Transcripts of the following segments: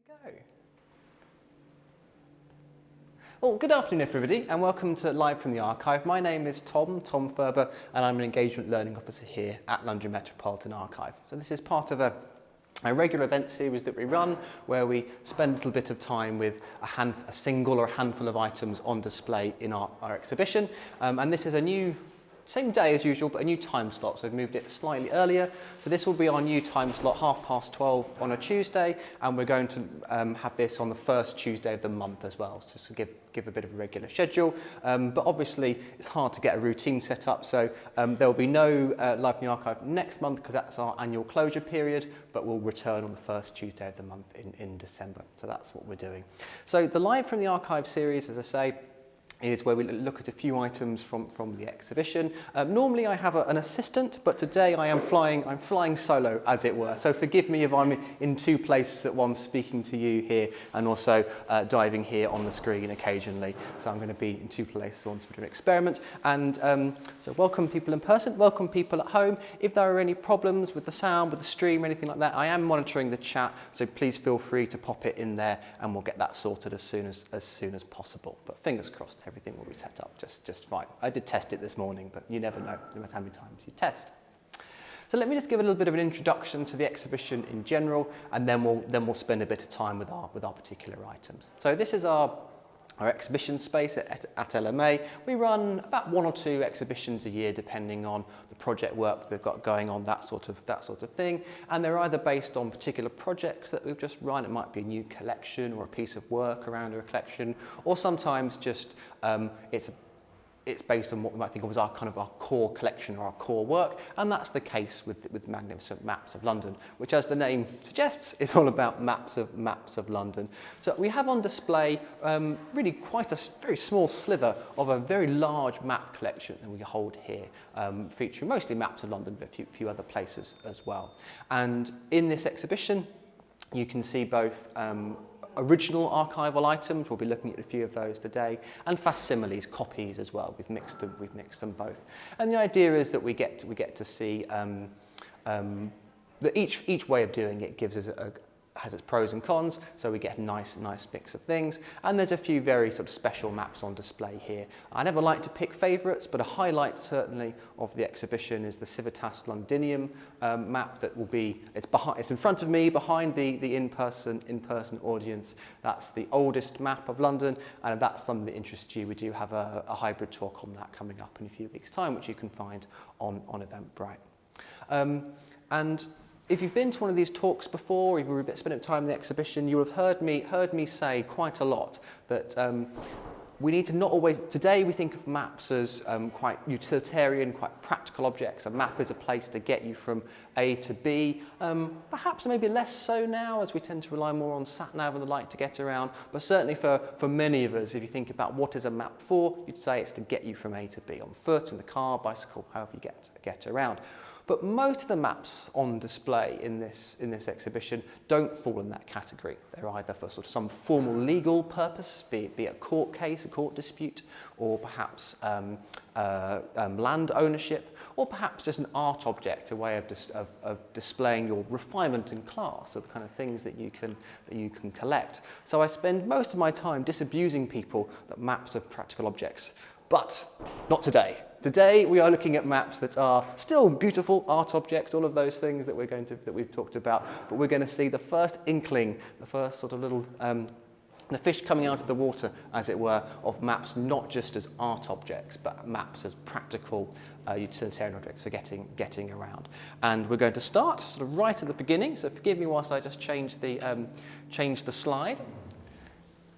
to go. Well, good afternoon everybody and welcome to Live from the Archive. My name is Tom Ferber and I'm an Engagement Learning Officer here at London Metropolitan Archive. So this is part of a regular event series that we run where we spend a little bit of time with a single or a handful of items on display in our exhibition. And this is a new, same day as usual, but a new time slot. So we've moved it slightly earlier. So this will be our new time slot, 12:30 on a Tuesday. And we're going to have this on the first Tuesday of the month as well. So to give a bit of a regular schedule. But obviously it's hard to get a routine set up. So there will be no Live from the Archive next month because that's our annual closure period, but we'll return on the first Tuesday of the month in December. So that's what we're doing. So the Live from the Archive series, as I say, is where we look at a few items from the exhibition. Normally I have an assistant, but today I'm flying solo, as it were. So forgive me if I'm in two places at once, speaking to you here and also diving here on the screen occasionally. So I'm going to be in two places on sort of an experiment. And so welcome people in person, welcome people at home. If there are any problems with the sound, with the stream, anything like that, I am monitoring the chat, so please feel free to pop it in there and we'll get that sorted as soon as possible. But fingers crossed, everything will be set up just fine. I did test it this morning, but you never know, no matter how many times you test. So let me just give a little bit of an introduction to the exhibition in general, and then we'll spend a bit of time with our particular items. So this is our exhibition space at LMA. We run about one or two exhibitions a year depending on the project work that we've got going on, that sort of thing. And they're either based on particular projects that we've just run. It might be a new collection or a piece of work around a collection, or sometimes just it's based on what we might think of as our core collection or our core work, and that's the case with Magnificent Maps of London, which, as the name suggests, is all about maps of London. So we have on display really quite a very small sliver of a very large map collection that we hold here, featuring mostly maps of London, but a few other places as well. And in this exhibition, you can see both original archival items, we'll be looking at a few of those today, and facsimiles, copies as well. We've mixed them both. And the idea is that we get to see that each way of doing it gives us has its pros and cons, so we get a nice mix of things. And there's a few very sort of special maps on display here. I never like to pick favourites, but a highlight certainly of the exhibition is the Civitas Londinium map that will be, it's in front of me, behind the in-person audience. That's the oldest map of London, and if that's something that interests you, we do have a hybrid talk on that coming up in a few weeks' time, which you can find on Eventbrite. And if you've been to one of these talks before, or if you've spent time in the exhibition, you will have heard me say quite a lot that we need to not always, today we think of maps as quite utilitarian, quite practical objects. A map is a place to get you from A to B. Perhaps maybe less so now, as we tend to rely more on sat-nav and the like to get around, but certainly for many of us, if you think about what is a map for, you'd say it's to get you from A to B, on foot, in the car, bicycle, however you get around. But most of the maps on display in this exhibition don't fall in that category. They're either for sort of some formal legal purpose, be it a court case, a court dispute, or perhaps land ownership, or perhaps just an art object, a way of displaying your refinement in class, of the kind of things that you can collect. So I spend most of my time disabusing people that maps are practical objects, but not today. Today we are looking at maps that are still beautiful art objects, all of those things that we've talked about, but we're going to see the first inkling, the first sort of little the fish coming out of the water, as it were, of maps not just as art objects, but maps as practical utilitarian objects for getting around. And we're going to start sort of right at the beginning. So forgive me whilst I just change the slide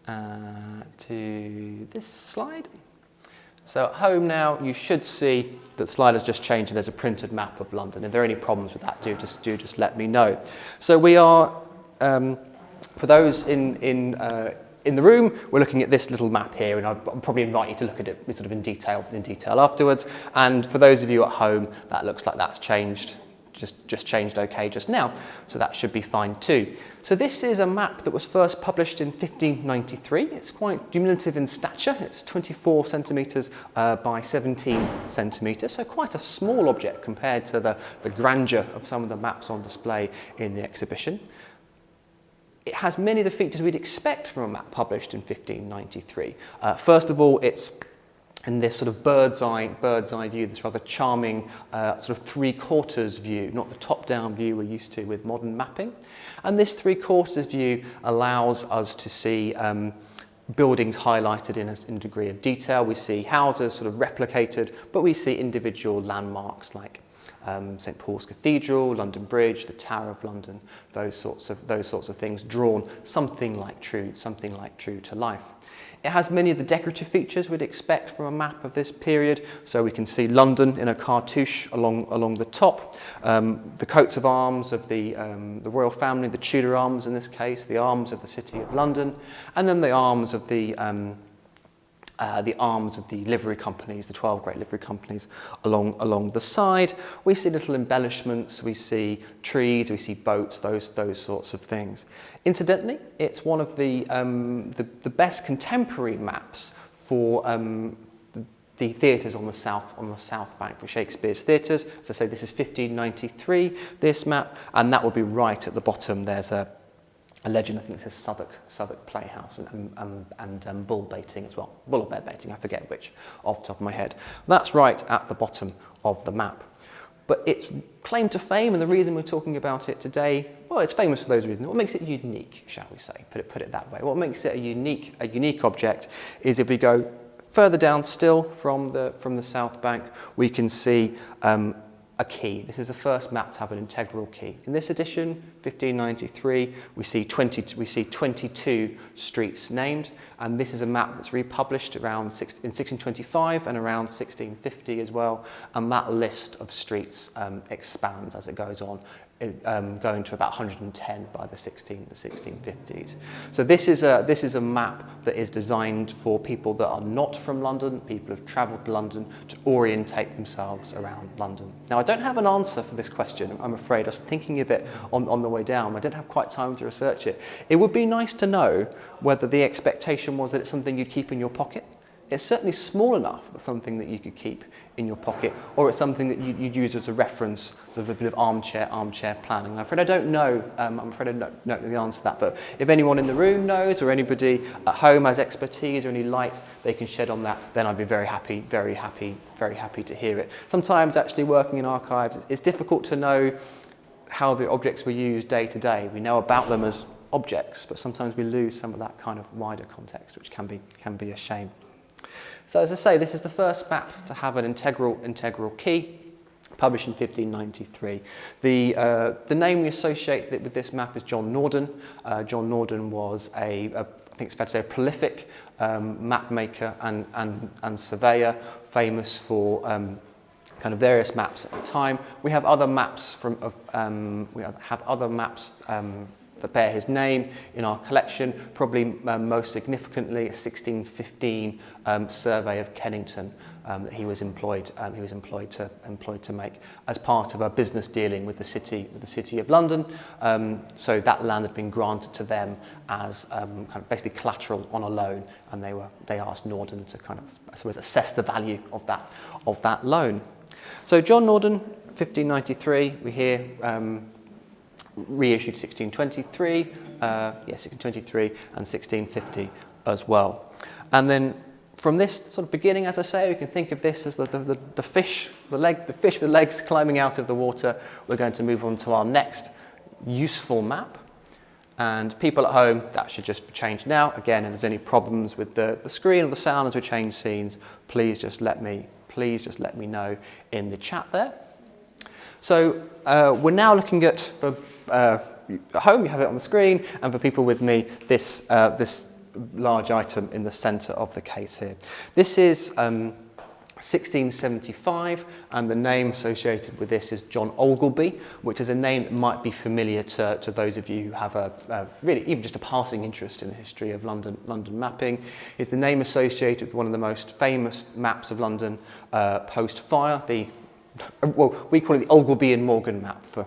to this slide. So at home now, you should see that the slide has just changed and there's a printed map of London. If there are any problems with that, do just let me know. So we are, for those in the room, we're looking at this little map here, and I'll probably invite you to look at it sort of in detail afterwards. And for those of you at home, that looks like that's changed. Just changed okay just now, so that should be fine too. So this is a map that was first published in 1593. It's quite diminutive in stature. It's 24 centimetres by 17 centimetres, so quite a small object compared to the grandeur of some of the maps on display in the exhibition. it has many of the features we'd expect from a map published in 1593. First of all, it's in this sort of bird's eye view, this rather charming sort of three-quarters view, not the top-down view we're used to with modern mapping. And this three-quarters view allows us to see buildings highlighted in a degree of detail. We see houses sort of replicated, but we see individual landmarks like St Paul's Cathedral, London Bridge, the Tower of London, those sorts of things drawn something like true to life. It has many of the decorative features we'd expect from a map of this period. So we can see London in a cartouche along the top, the coats of arms of the royal family, the Tudor arms in this case, the arms of the City of London, and then the arms of the livery companies, the 12 great livery companies along the side. We see little embellishments, we see trees, we see boats, those sorts of things. Incidentally, it's one of the best contemporary maps for the theatres on the south bank, for Shakespeare's theatres. As I say, this is 1593, this map, and that will be right at the bottom. There's a legend, I think it says Southwark Playhouse, and bull baiting as well. Bull or bear baiting, I forget which, off the top of my head. That's right at the bottom of the map. But its claim to fame, and the reason we're talking about it today, well, it's famous for those reasons. What makes it unique, shall we say? Put it that way. What makes it a unique object is if we go further down still from the south bank, we can see a key. This is the first map to have an integral key. In this edition, 1593, we see 22 streets named, and this is a map that's republished in 1625 and around 1650 as well, and that list of streets expands as it goes on, going to about 110 by the 1650s. So this is a map that is designed for people that are not from London, people who've travelled to London, to orientate themselves around London. Now, I don't have an answer for this question, I'm afraid. I was thinking of it on the way down. I didn't have quite time to research it. It would be nice to know whether the expectation was that it's something you'd keep in your pocket. It's certainly small enough for something that you could keep in your pocket, or it's something that you'd use as a reference, sort of a bit of armchair planning. I'm afraid I don't know. I'm afraid I don't know the answer to that. But if anyone in the room knows, or anybody at home has expertise or any light they can shed on that, then I'd be very happy to hear it. Sometimes actually working in archives, it's difficult to know how the objects were used day to day. We know about them as objects, but sometimes we lose some of that kind of wider context, which can be a shame. So as I say, this is the first map to have an integral key, published in 1593. The name we associate with this map is John Norden. John Norden was I think it's fair to say, a prolific map maker and surveyor, famous for kind of various maps at the time. We have other maps that bear his name in our collection, probably most significantly a 1615 survey of Kennington that he was employed to make as part of a business dealing with the city of London. So that land had been granted to them as kind of basically collateral on a loan, and they asked Norden to kind of, I suppose, assess the value of that loan. So John Norden, 1593, we hear reissued 1623, 1623 and 1650 as well. And then from this sort of beginning, as I say, we can think of this as the fish with legs climbing out of the water. We're going to move on to our next useful map. And people at home, that should just be changed now. Again, if there's any problems with the screen or the sound as we change scenes, please just let me know in the chat there. So we're now looking at, at home, you have it on the screen, and for people with me, this large item in the centre of the case here. This is 1675, and the name associated with this is John Ogilby, which is a name that might be familiar to those of you who have really even just a passing interest in the history of London mapping. It's the name associated with one of the most famous maps of London post-fire, we call it the Ogilby and Morgan map for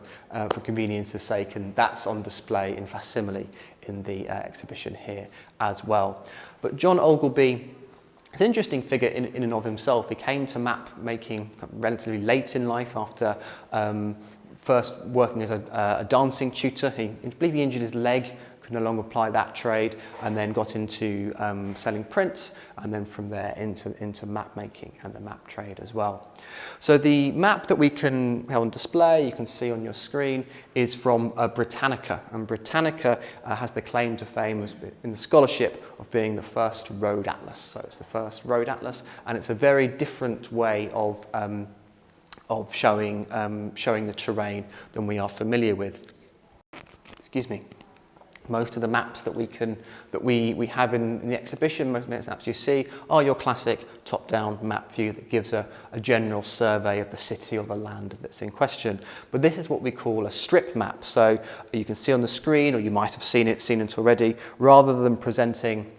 convenience's sake, and that's on display in facsimile in the exhibition here as well. But John Ogilby is an interesting figure in and of himself. He came to map making relatively late in life after first working as a dancing tutor. I believe he injured his leg could no longer apply that trade, and then got into selling prints, and then from there into map making and the map trade as well. So the map that we can have on display, you can see on your screen, is from Britannica, and Britannica has the claim to fame in the scholarship of being the first road atlas. So it's the first road atlas, and it's a very different way of showing the terrain than we are familiar with. Excuse me. Most of the maps that we have in the exhibition, most maps you see, are your classic top-down map view that gives a general survey of the city or the land that's in question. But this is what we call a strip map. So you can see on the screen, or you might have seen it already, rather than presenting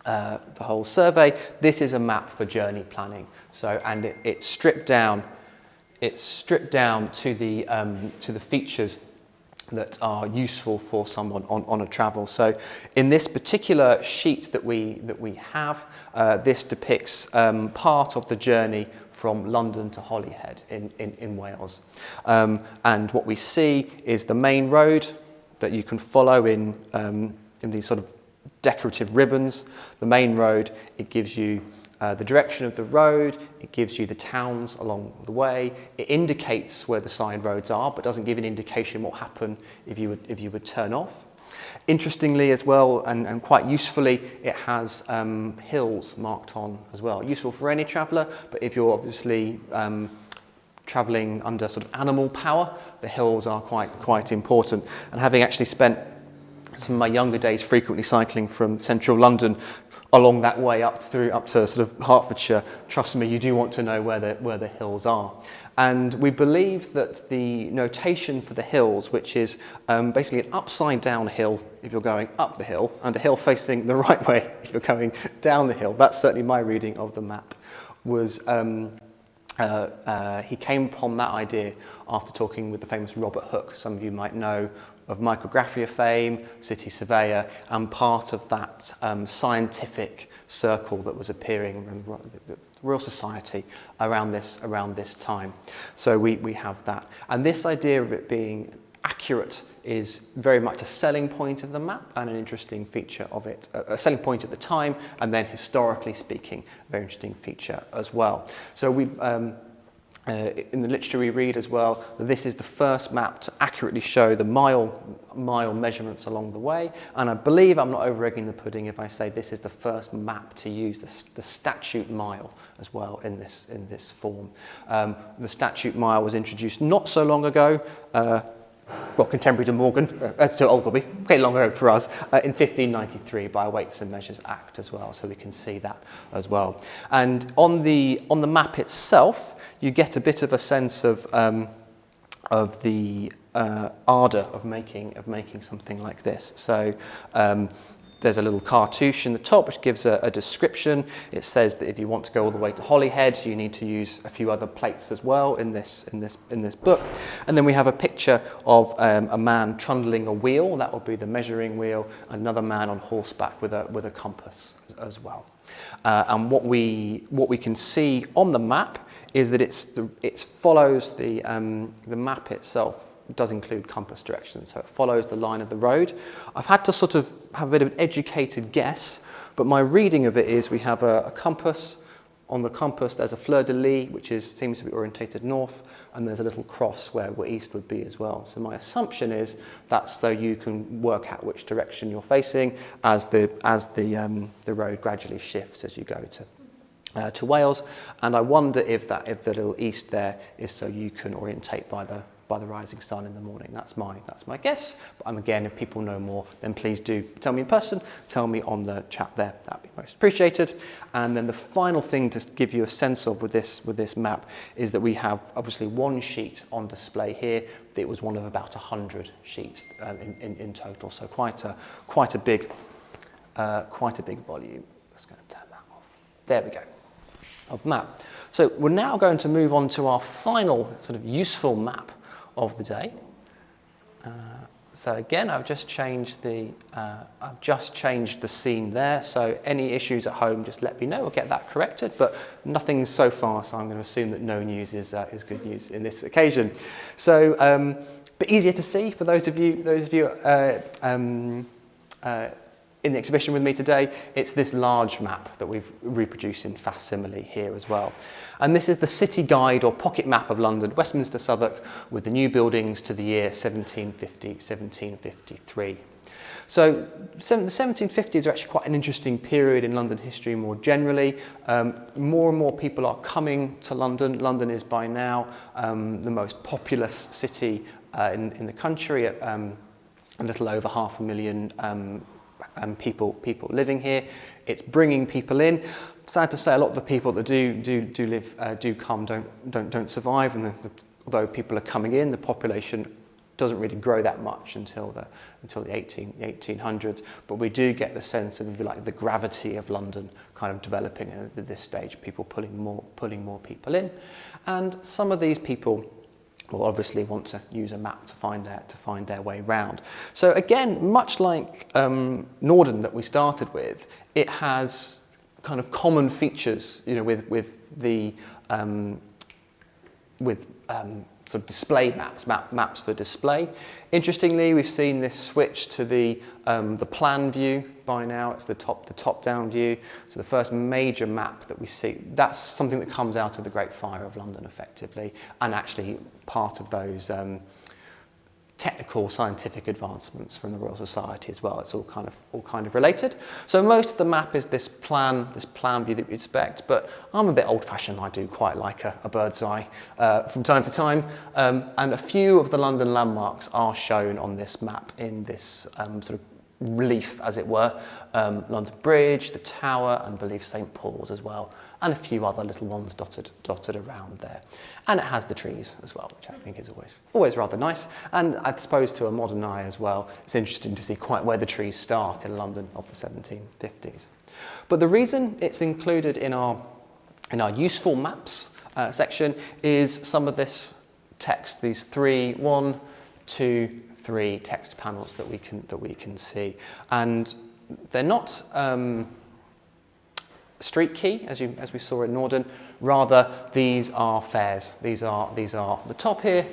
the whole survey, this is a map for journey planning. So, and it's stripped down. It's stripped down to the features that are useful for someone on a travel. So in this particular sheet that we have, this depicts part of the journey from London to Holyhead in Wales. And what we see is the main road that you can follow in these sort of decorative ribbons. The main road, it gives you the direction of the road, it gives you the towns along the way, it indicates where the side roads are, but doesn't give an indication what will happen if you would turn off. Interestingly as well, and quite usefully, it has hills marked on as well. Useful for any traveller, but if you're obviously travelling under sort of animal power, the hills are quite important. And having actually spent some of my younger days frequently cycling from central London along that way up to sort of Hertfordshire, trust me, you do want to know where the hills are. And we believe that the notation for the hills, which is basically an upside down hill if you're going up the hill, and a hill facing the right way if you're going down the hill, that's certainly my reading of the map, was he came upon that idea after talking with the famous Robert Hooke. Some of you might know of Micrographia fame, city surveyor, and part of that scientific circle that was appearing in the Royal Society around this time. So we have that. And this idea of it being accurate is very much a selling point of the map and an interesting feature of it, a selling point at the time, and then historically speaking, a very interesting feature as well. So we in the literature we read as well, that this is the first map to accurately show the mile measurements along the way, and I believe I'm not over-egging the pudding if I say this is the first map to use the statute mile as well in this form. The statute mile was introduced not so long ago, well, contemporary to Morgan, to Ogilvy, quite long ago for us, in 1593 by Weights and Measures Act as well, so we can see that as well. And on the map itself, you get a bit of a sense of the ardour of making something like this. So there's a little cartouche in the top which gives a description. It says that if you want to go all the way to Holyhead, you need to use a few other plates as well in this book. And then we have a picture of a man trundling a wheel. That will be the measuring wheel. Another man on horseback with a compass as well. And what we can see on the map is that it follows the map itself. It does include compass direction, so it follows the line of the road. I've had to sort of have a bit of an educated guess, but my reading of it is we have a compass. On the compass there's a fleur-de-lis, which seems to be orientated north, and there's a little cross where east would be as well. So my assumption is that's so you can work out which direction you're facing as the road gradually shifts as you go to Wales. And I wonder if the little east there is so you can orientate by the rising sun in the morning. That's my guess. But again, if people know more, then please do tell me in person, tell me on the chat there. That'd be most appreciated. And then the final thing to give you a sense of with this map is that we have obviously one sheet on display here. It was one of about 100 sheets in total. So quite a big volume. Let's go and turn that off. There we go. Of map. So we're now going to move on to our final sort of useful map of the day. So again, I've just changed the scene there. So any issues at home, just let me know. We'll get that corrected. But nothing so far, so I'm going to assume that no news is good news in this occasion. So, but easier to see for those of you in the exhibition with me today, it's this large map that we've reproduced in facsimile here as well. And this is the city guide or pocket map of London, Westminster, Southwark, with the new buildings to the year 1750, 1753. So the 1750s are actually quite an interesting period in London history more generally. More and more people are coming to London. London is by now the most populous city in the country, at a little over 500,000 people living here. It's bringing people in. Sad to say, a lot of the people that do come don't survive, and although people are coming in, the population doesn't really grow that much until the 1800s. But we do get the sense of, if you like, the gravity of London kind of developing at this stage. People pulling more people in, and some of these people will obviously want to use a map to find their way round. So again, much like Norden that we started with, it has kind of common features, you know, with sort of display maps for display. Interestingly, we've seen this switch to the plan view by now. It's the top-down view. So the first major map that we see, that's something that comes out of the Great Fire of London, effectively, and actually part of those technical scientific advancements from the Royal Society as well. It's all kind of related. So most of the map is this plan view that we expect, but I'm a bit old-fashioned. I do quite like a bird's eye from time to time, and a few of the London landmarks are shown on this map in this sort of relief, as it were. London Bridge, the Tower, and I believe St Paul's as well, and a few other little ones dotted around there. And it has the trees as well, which I think is always rather nice. And I suppose to a modern eye as well, it's interesting to see quite where the trees start in London of the 1750s. But the reason it's included in our useful maps section is some of this text, these 1, 2, 3 text panels that we can see, and they're not street key as we saw in Norden. Rather, these are fares. These are the top here,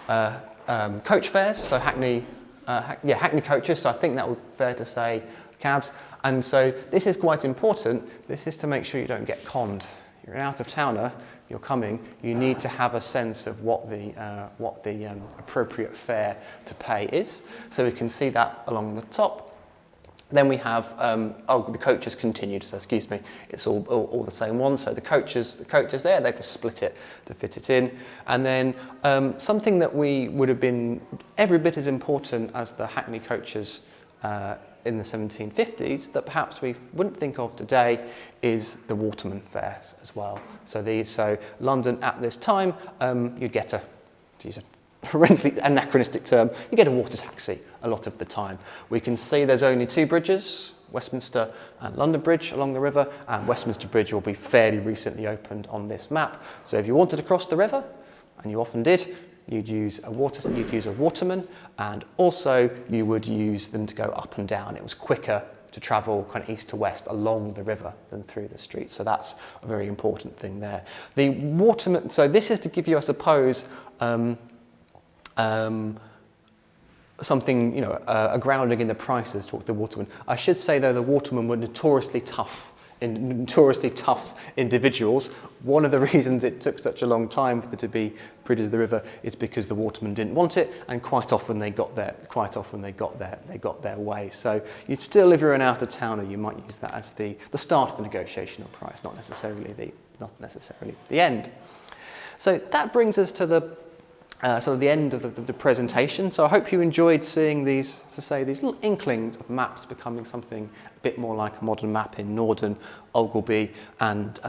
coach fares. So Hackney coaches. So I think that would be fair to say cabs. And so this is quite important. This is to make sure you don't get conned. You're an out-of-towner, you're coming, you need to have a sense of what the appropriate fare to pay is. So we can see that along the top. Then we have, the coaches continued, so excuse me, it's all the same one. So the coaches there, they've just split it to fit it in. And then something that would have been every bit as important as the Hackney coaches in the 1750s that perhaps we wouldn't think of today is the waterman fares as well. So London at this time, you'd get to use a horrendously anachronistic term, you get a water taxi a lot of the time. We can see there's only 2 bridges, Westminster and London Bridge along the river, and Westminster Bridge will be fairly recently opened on this map. So if you wanted to cross the river, and you often did, you'd use a waterman, and also you would use them to go up and down. It was quicker to travel kind of east to west along the river than through the street. So that's a very important thing there. The waterman, so this is to give you, I suppose, something, a grounding in the prices to the waterman. I should say, though, the watermen were notoriously tough individuals. One of the reasons it took such a long time for them to be bridged to the river is because the watermen didn't want it, and quite often they got their way. So you'd still, if you're an out-of-towner, you might use that as the start of the negotiation of price, not necessarily the end. So that brings us to the sort of the end of the presentation. So I hope you enjoyed seeing these little inklings of maps becoming something a bit more like a modern map in Norden, Ogilby, and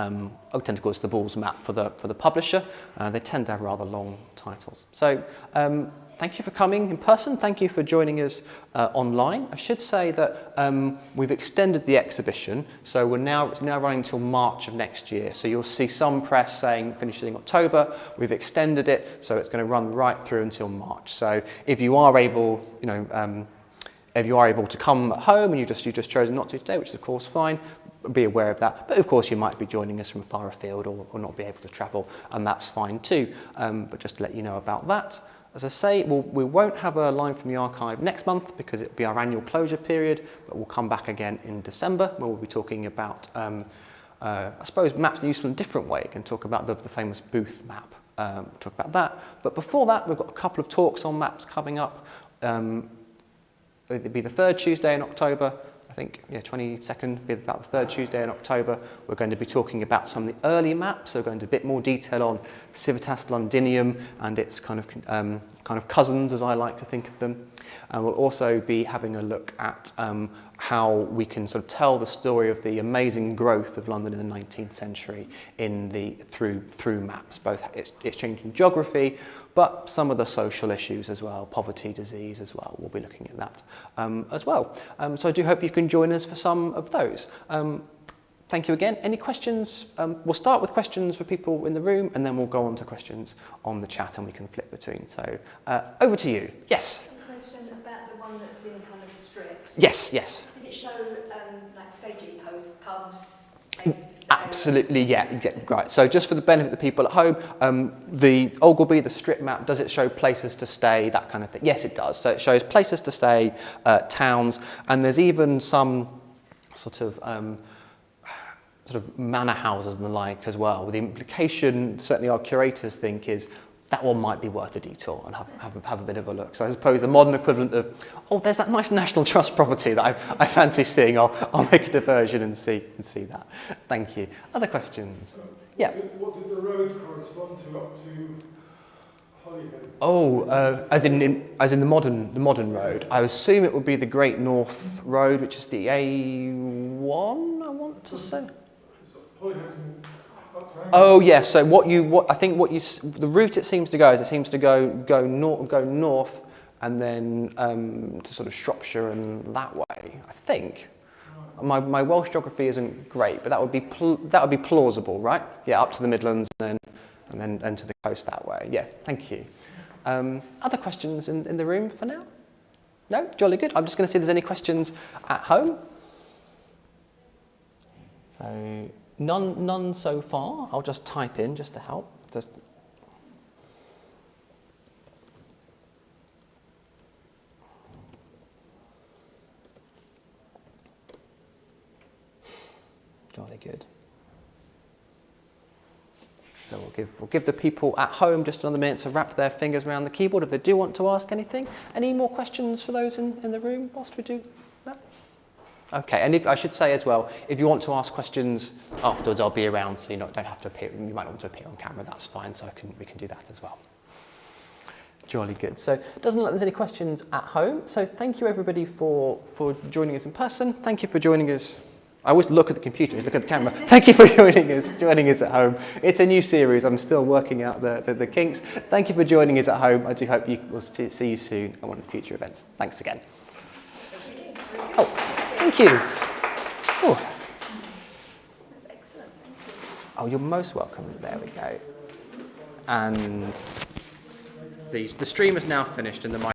Oak Tentacles, the Balls map for the publisher. They tend to have rather long titles. So thank you for coming in person. Thank you for joining us online. I should say that we've extended the exhibition, so it's now running until March of next year. So you'll see some press saying finishing in October. We've extended it, so it's going to run right through until March. So if you are able, to come home and you just chosen not to today, which is of course fine, be aware of that. But of course you might be joining us from far afield or not be able to travel, and that's fine too. But just to let you know about that. As I say, we won't have a line from the archive next month because it'll be our annual closure period, but we'll come back again in December where we'll be talking about, I suppose, maps are useful in a different way. We can talk about the famous Booth map, talk about that. But before that, we've got a couple of talks on maps coming up. It'll be the third Tuesday in October. I think, yeah, 22nd, be about the third Tuesday in October. We're going to be talking about some of the early maps, so going into a bit more detail on Civitas Londinium and its kind of cousins, as I like to think of them. And we'll also be having a look at how we can sort of tell the story of the amazing growth of London in the 19th century through maps, both its changing geography, but some of the social issues as well, poverty, disease as well. We'll be looking at that as well. So I do hope you can join us for some of those. Thank you again. Any questions? We'll start with questions for people in the room, and then we'll go on to questions on the chat, and we can flip between. So over to you. Yes? A question about the one that's in kind of strips. Yes, yes. Did it show like staging posts, pubs, places to stay? Absolutely, yeah, exactly, right. So just for the benefit of the people at home, the Ogilvy, the strip map, does it show places to stay, that kind of thing? Yes, it does. So it shows places to stay, towns, and there's even some sort of manor houses and the like as well. The implication, certainly our curators think, is that one might be worth a detour and have a bit of a look. So I suppose the modern equivalent of, oh, there's that nice National Trust property that I fancy seeing. I'll make a diversion and see that. Thank you. Other questions? Yeah. What did the road correspond to up to Holyhead? Oh, as in the modern road. I assume it would be the Great North Road, which is the A1. I want to say. Oh yes. So the route it seems to go is it seems to go north, and then to sort of Shropshire and that way. I think. My Welsh geography isn't great, but that would be plausible, right? Yeah, up to the Midlands and then to the coast that way. Yeah. Thank you. Other questions in the room for now? No? Jolly good. I'm just going to see if there's any questions at home. So. None so far. I'll just type in just to help. Jolly good. So we'll give the people at home just another minute to wrap their fingers around the keyboard if they do want to ask anything. Any more questions for those in the room whilst we do that? Okay, and I should say as well, if you want to ask questions afterwards, I'll be around, so you don't have to appear. You might not want to appear on camera. That's fine. So we can do that as well. Jolly good. So it doesn't look like there's any questions at home. So thank you everybody for joining us in person. Thank you for joining us. I always look at the computer, look at the camera. Thank you for joining us at home. It's a new series. I'm still working out the kinks. Thank you for joining us at home. I do hope we'll see you soon at one of the future events. Thanks again. Oh, thank you. Oh. That's excellent. Thank you. Oh, you're most welcome. There we go. And the stream is now finished and the